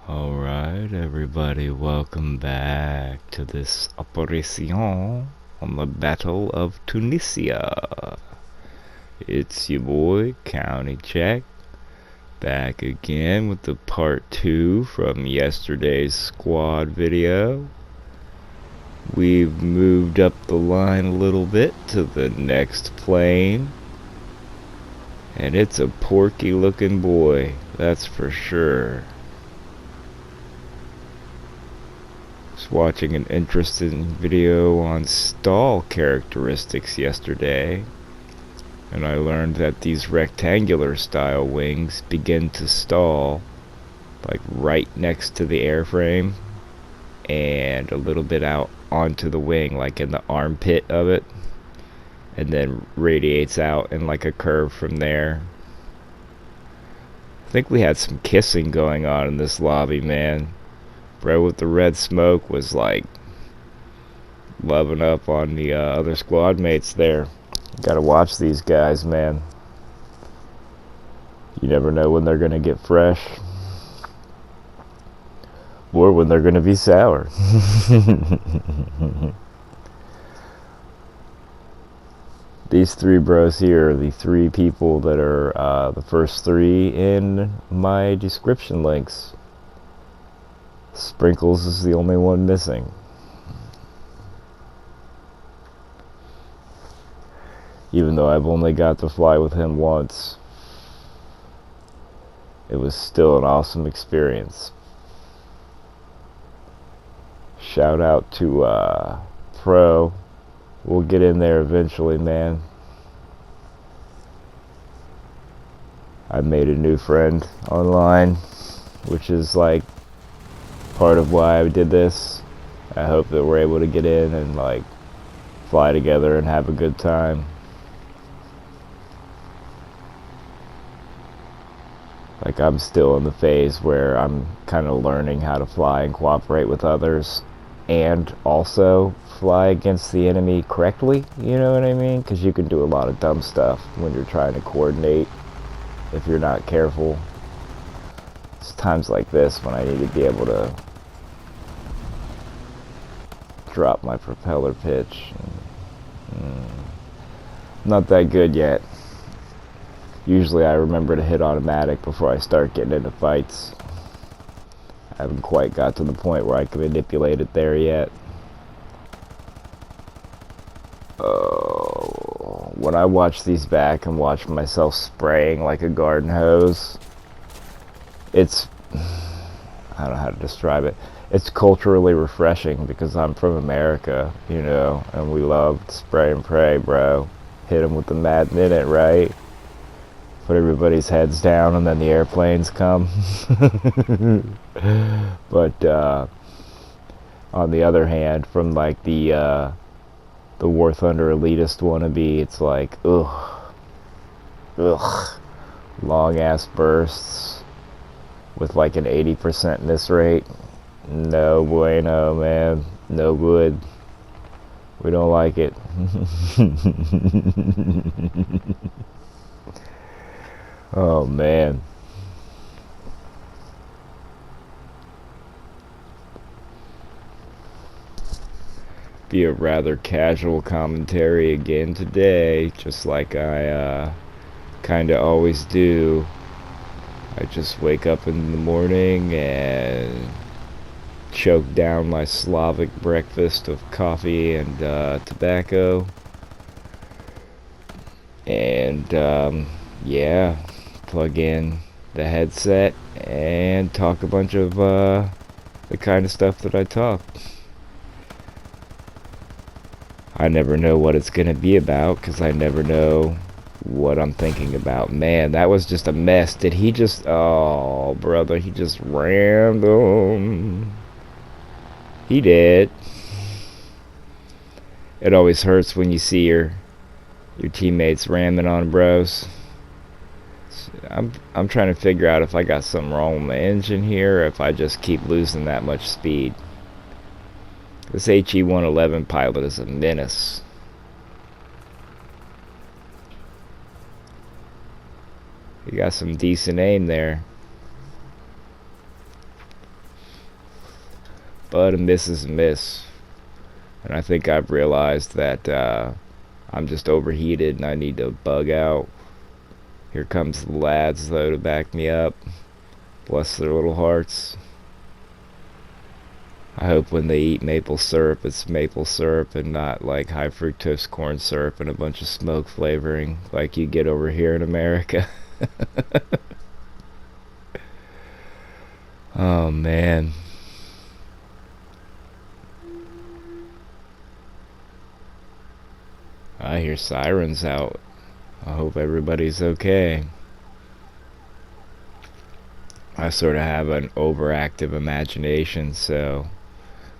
Alright, everybody, welcome back to this operation on the Battle of Tunisia. It's your boy, County Check, back again with the part 2 from yesterday's squad video. We've moved up the line a little bit to the next plane, and it's a porky looking boy, that's for sure. Watching an interesting video on stall characteristics yesterday, and I learned that these rectangular style wings begin to stall like right next to the airframe and a little bit out onto the wing, like in the armpit of it, and then radiates out in like a curve from there. I think we had some kissing going on in this lobby, man. Bro with the red smoke was like loving up on the other squad mates there. Gotta watch these guys, man. You never know when they're gonna get fresh or when they're gonna be sour. These three bros here are the three people that are the first three in my description links. Sprinkles is the only one missing. Even though I've only got to fly with him once, it was still an awesome experience. Shout out to Pro. We'll get in there eventually, man. I made a new friend online, which is like part of why I did this. I hope that we're able to get in and like fly together and have a good time. Like, I'm still in the phase where I'm kind of learning how to fly and cooperate with others and also fly against the enemy correctly, you know what I mean? Because you can do a lot of dumb stuff when you're trying to coordinate if you're not careful. It's times like this when I need to be able to drop my propeller pitch. Not that good yet. Usually I remember to hit automatic before I start getting into fights. I haven't quite got to the point where I can manipulate it there yet. When I watch these back and watch myself spraying like a garden hose, it's, I don't know how to describe it. It's culturally refreshing because I'm from America, you know, and we love spray and pray, bro. Hit them with the Madman, right? Put everybody's heads down and then the airplanes come. But on the other hand, from like the Warthunder elitist wannabe, it's like ugh, long ass bursts with like an 80% miss rate. No bueno, man. No good. We don't like it. Oh, man. Be a rather casual commentary again today, just like I kinda always do. I just wake up in the morning and choke down my Slavic breakfast of coffee and tobacco, and yeah, plug in the headset and talk a bunch of the kind of stuff that I talk. I never know what it's gonna be about because I never know what I'm thinking about. Man, that was just a mess. Did he just, oh brother, he just rammed him. He did. It always hurts when you see your teammates ramming on bros. I'm trying to figure out if I got something wrong with my engine here or if I just keep losing that much speed. This HE-111 pilot is a menace. He got some decent aim there. but a miss is a miss. And I think I've realized that I'm just overheated and I need to bug out. Here comes the lads, though, to back me up. Bless their little hearts. I hope when they eat maple syrup, it's maple syrup and not like high fructose corn syrup and a bunch of smoke flavoring like you get over here in America. Oh, man. I hear sirens out. I hope everybody's okay. I sort of have an overactive imagination, so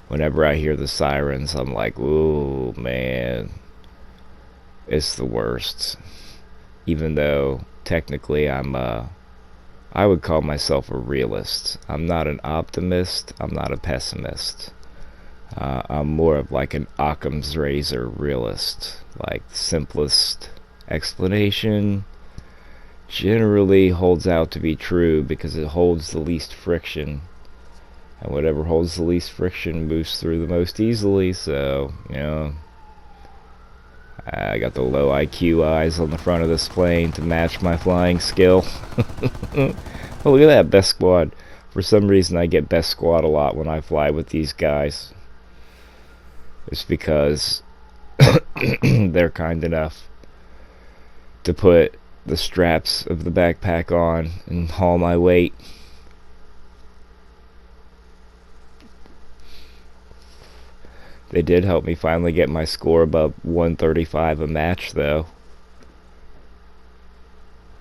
whenever I hear the sirens, I'm like, ooh, man, it's the worst. Even though technically I would call myself a realist. I'm not an optimist. I'm not a pessimist. I'm more of like an Occam's razor realist. Like, simplest explanation generally holds out to be true because it holds the least friction. And whatever holds the least friction moves through the most easily, so, you know. I got the low IQ eyes on the front of this plane to match my flying skill. Oh, look at that, best squad. For some reason, I get best squad a lot when I fly with these guys. It's because they're kind enough to put the straps of the backpack on and haul my weight. They did help me finally get my score above 135 a match, though,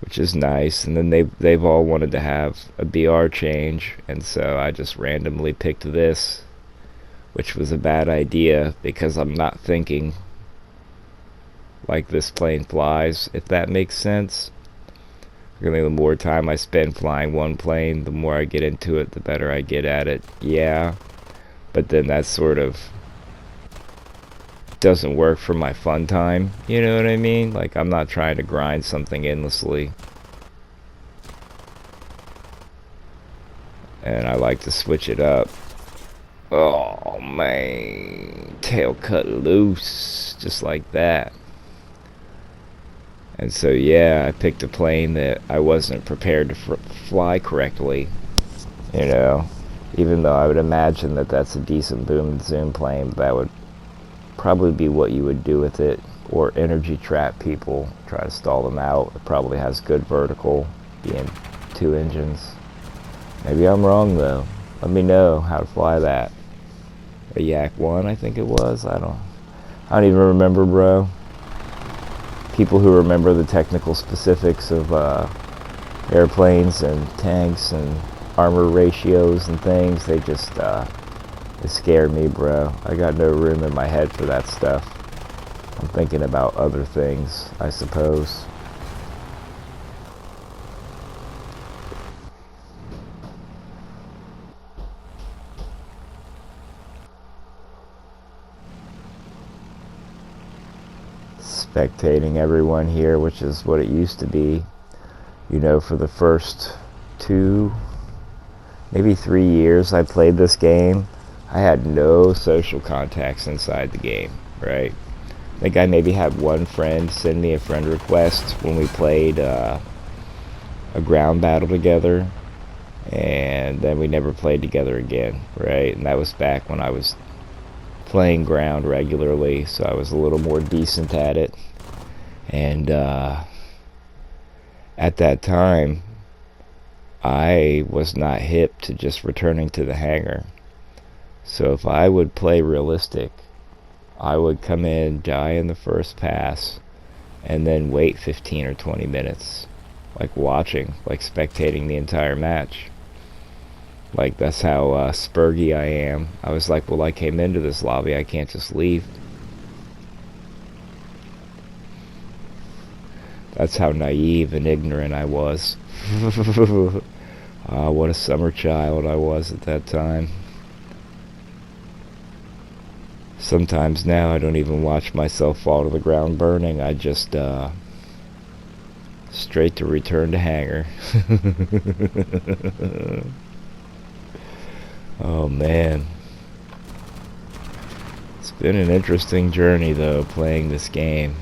which is nice. And then they've all wanted to have a BR change, and so I just randomly picked this, which was a bad idea because I'm not thinking like this plane flies, if that makes sense. Really, the more time I spend flying one plane, the more I get into it, the better I get at it. Yeah, but then that sort of doesn't work for my fun time, you know what I mean? Like, I'm not trying to grind something endlessly, and I like to switch it up. Oh man, tail cut loose just like that. And so yeah, I picked a plane that I wasn't prepared to fly correctly, you know, even though I would imagine that that's a decent boom and zoom plane. That would probably be what you would do with it, or energy trap people, try to stall them out. It probably has good vertical, being 2 engines. Maybe I'm wrong though. Let me know how to fly that. A Yak 1, I think it was. I don't even remember, bro. People who remember the technical specifics of airplanes and tanks and armor ratios and things, they just it scared me, bro. I got no room in my head for that stuff. I'm thinking about other things, I suppose. Spectating everyone here, which is what it used to be, you know, for the first 2, maybe 3 years I played this game. I had no social contacts inside the game, right? I think I maybe had one friend send me a friend request when we played a ground battle together, and then we never played together again, right? And that was back when I was playing ground regularly, so I was a little more decent at it. And at that time, I was not hip to just returning to the hangar. So if I would play realistic, I would come in, die in the first pass, and then wait 15 or 20 minutes, like watching, like spectating the entire match. Like, that's how spurgy I am. I was like, well, I came into this lobby, I can't just leave. That's how naive and ignorant I was. What a summer child I was at that time. Sometimes now I don't even watch myself fall to the ground burning. I just, straight to return to hangar. Oh, man. Been an interesting journey, though, playing this game.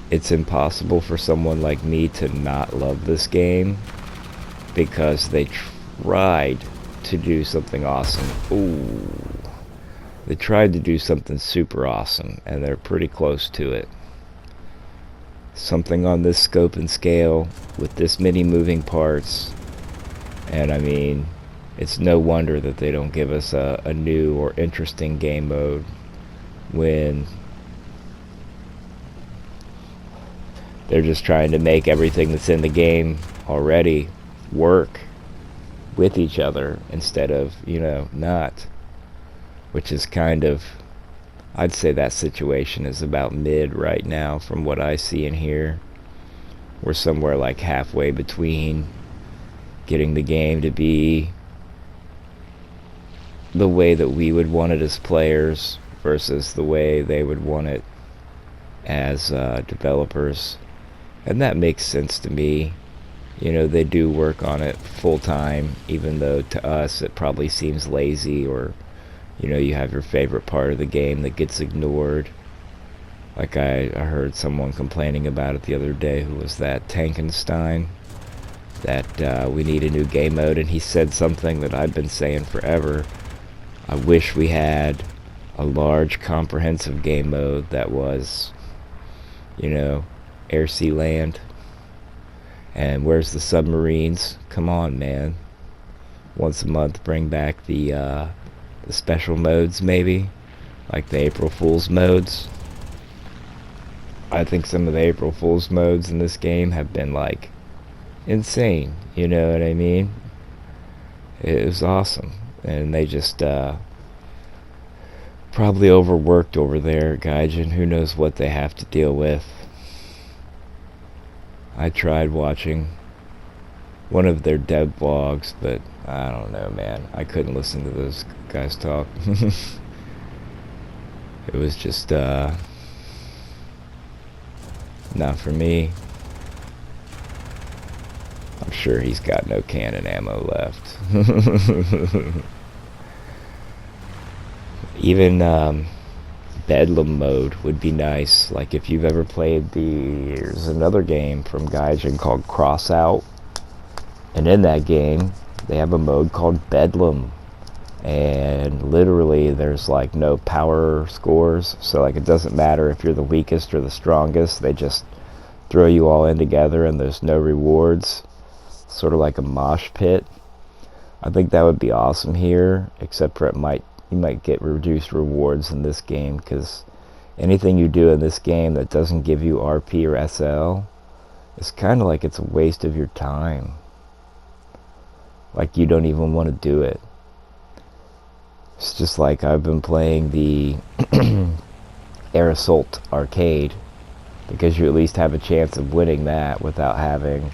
It's impossible for someone like me to not love this game because they tried to do something awesome. Ooh. They tried to do something super awesome, and they're pretty close to it. Something on this scope and scale with this many moving parts, and I mean, it's no wonder that they don't give us a new or interesting game mode when they're just trying to make everything that's in the game already work with each other instead of, not. Which is kind of, I'd say that situation is about mid right now from what I see and hear. We're somewhere like halfway between getting the game to be the way that we would want it as players versus the way they would want it as developers. And that makes sense to me. They do work on it full time, even though to us it probably seems lazy, or you have your favorite part of the game that gets ignored. Like I heard someone complaining about it the other day. Who was that? Tankenstein. That we need a new game mode, and he said something that I've been saying forever. I wish we had a large comprehensive game mode that was, air, sea, land. And where's the submarines? Come on, man. Once a month, bring back the special modes, maybe, like the April Fool's modes. I think some of the April Fool's modes in this game have been like insane, you know what I mean? It was awesome, and they just probably overworked over there, Gaijin. Who knows what they have to deal with. I tried watching one of their dev blogs, but I don't know, man. I couldn't listen to those guys talk. It was just not for me. I'm sure he's got no cannon ammo left. Even Bedlam mode would be nice. Like if you've ever played there's another game from Gaijin called Crossout, and in that game they have a mode called Bedlam, and literally there's like no power scores, so like it doesn't matter if you're the weakest or the strongest, they just throw you all in together and there's no rewards, sort of like a mosh pit. I think that would be awesome here, except for you might get reduced rewards in this game, because anything you do in this game that doesn't give you RP or SL, it's kind of like it's a waste of your time. Like you don't even want to do it. It's just like I've been playing the Air Assault arcade, because you at least have a chance of winning that without having,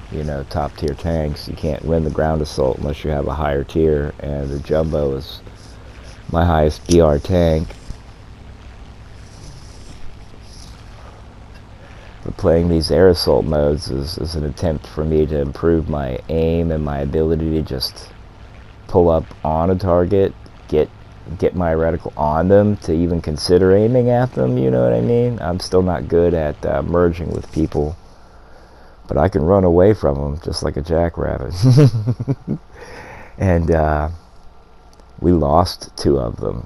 top tier tanks. You can't win the ground assault unless you have a higher tier, and the Jumbo is my highest BR tank. But playing these air assault modes is an attempt for me to improve my aim and my ability to just pull up on a target, get my reticle on them to even consider aiming at them, you know what I mean? I'm still not good at merging with people, but I can run away from them just like a jackrabbit. And we lost 2 of them,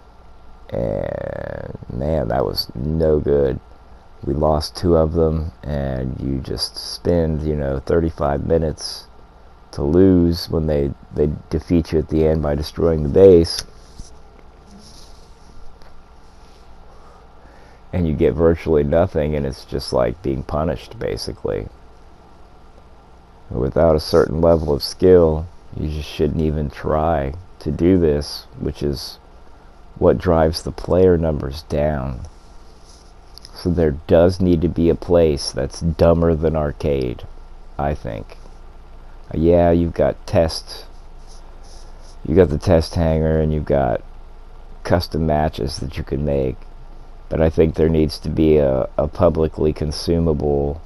and man, that was no good. We lost 2 of them, and you just spend 35 minutes to lose when they defeat you at the end by destroying the base, and you get virtually nothing, and it's just like being punished, basically. Without a certain level of skill, you just shouldn't even try to do this, which is what drives the player numbers down. So there does need to be a place that's dumber than arcade, I think. Yeah, you've got the test hangar, and you've got custom matches that you can make, but I think there needs to be a publicly consumable,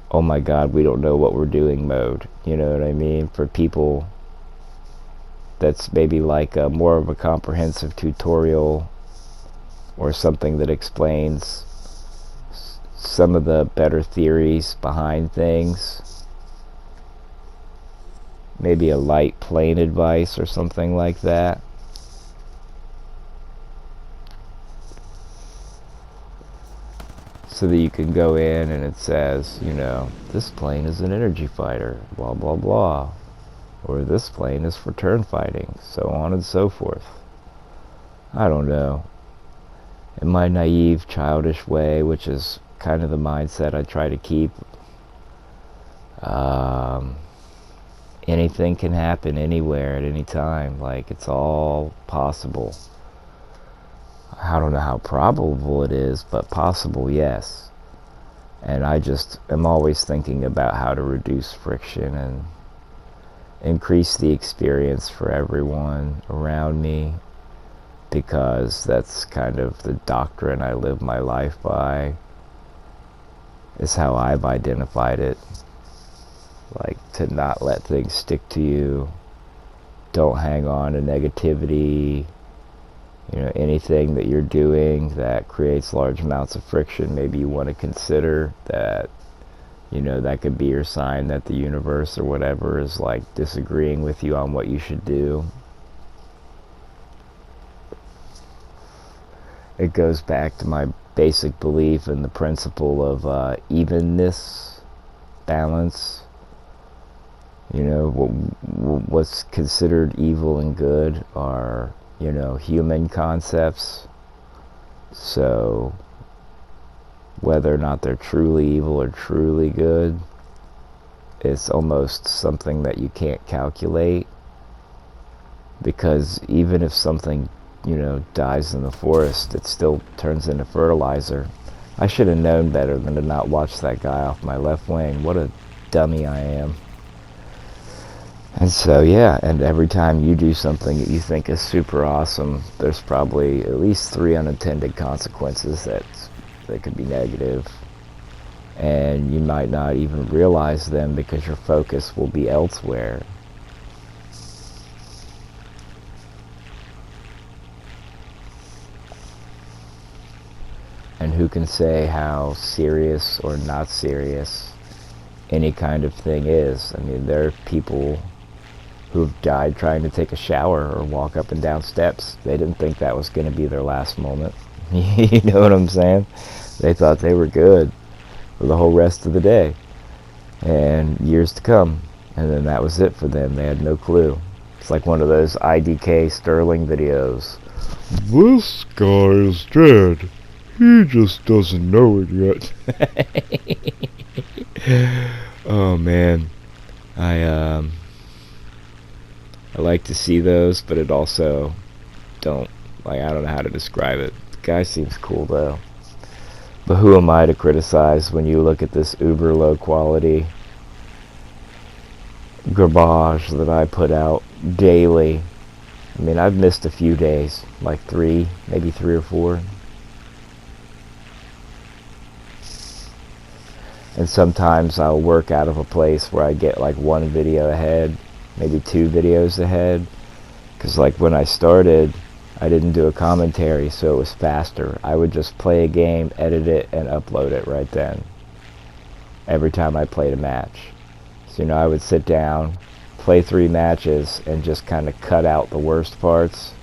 oh my god, we don't know what we're doing mode, you know what I mean, for people. That's maybe like more of a comprehensive tutorial or something that explains some of the better theories behind things. Maybe a light plane advice or something like that. So that you can go in and it says, you know, this plane is an energy fighter, blah blah blah. Or this plane is for turn fighting, so on and so forth. I don't know. In my naive, childish way, which is kind of the mindset I try to keep, anything can happen anywhere at any time. Like, it's all possible. I don't know how probable it is, but possible, yes. And I just am always thinking about how to reduce friction and increase the experience for everyone around me, because that's kind of the doctrine I live my life by. Is how I've identified it. Like, to not let things stick to you. Don't hang on to negativity. You know, anything that you're doing that creates large amounts of friction, maybe you want to consider that, you know, that could be your sign that the universe or whatever is like disagreeing with you on what you should do. It goes back to my basic belief in the principle of evenness, balance. You know, what's considered evil and good are, you know, human concepts. So whether or not they're truly evil or truly good, it's almost something that you can't calculate. Because even if something, you know, dies in the forest, it still turns into fertilizer. I should have known better than to not watch that guy off my left wing. What a dummy I am. And so, yeah, and every time you do something that you think is super awesome, there's probably at least 3 unintended consequences that could be negative. And you might not even realize them because your focus will be elsewhere. And who can say how serious or not serious any kind of thing is? I mean, there are people who've died trying to take a shower or walk up and down steps. They didn't think that was going to be their last moment. You know what I'm saying? They thought they were good for the whole rest of the day and years to come. And then that was it for them. They had no clue. It's like one of those IDK Sterling videos. This guy is dead. He just doesn't know it yet. Oh man, I like to see those, but it also I don't know how to describe it. The guy seems cool though. But who am I to criticize when you look at this uber low quality garbage that I put out daily? I mean, I've missed a few days, like 3, maybe 3 or 4. And sometimes I'll work out of a place where I get like 1 video ahead, maybe 2 videos ahead. Because like when I started, I didn't do a commentary, so it was faster. I would just play a game, edit it, and upload it right then. Every time I played a match. So, you know, I would sit down, play 3 matches, and just kind of cut out the worst parts.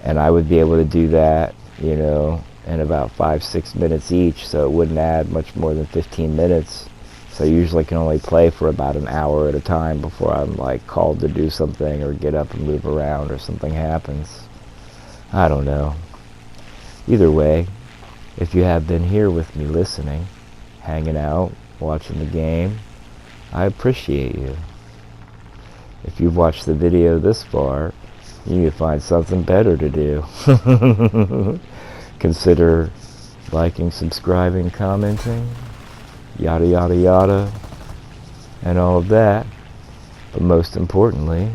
And I would be able to do that, you know, in about 5-6 minutes each, so it wouldn't add much more than 15 minutes. So I usually can only play for about an hour at a time before I'm like called to do something or get up and move around or something happens. I don't know. Either way, if you have been here with me listening, hanging out, watching the game, I appreciate you. If you've watched the video this far, you need to find something better to do. Consider liking, subscribing, commenting, yada yada yada, and all of that. But most importantly,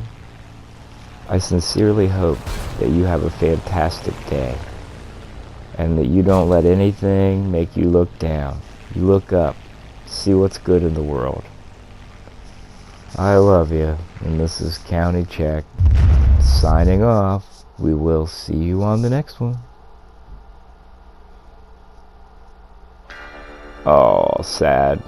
I sincerely hope that you have a fantastic day, and that you don't let anything make you look down. You look up, see what's good in the world. I love you, and this is County Check, signing off. We will see you on the next one. Oh, sad.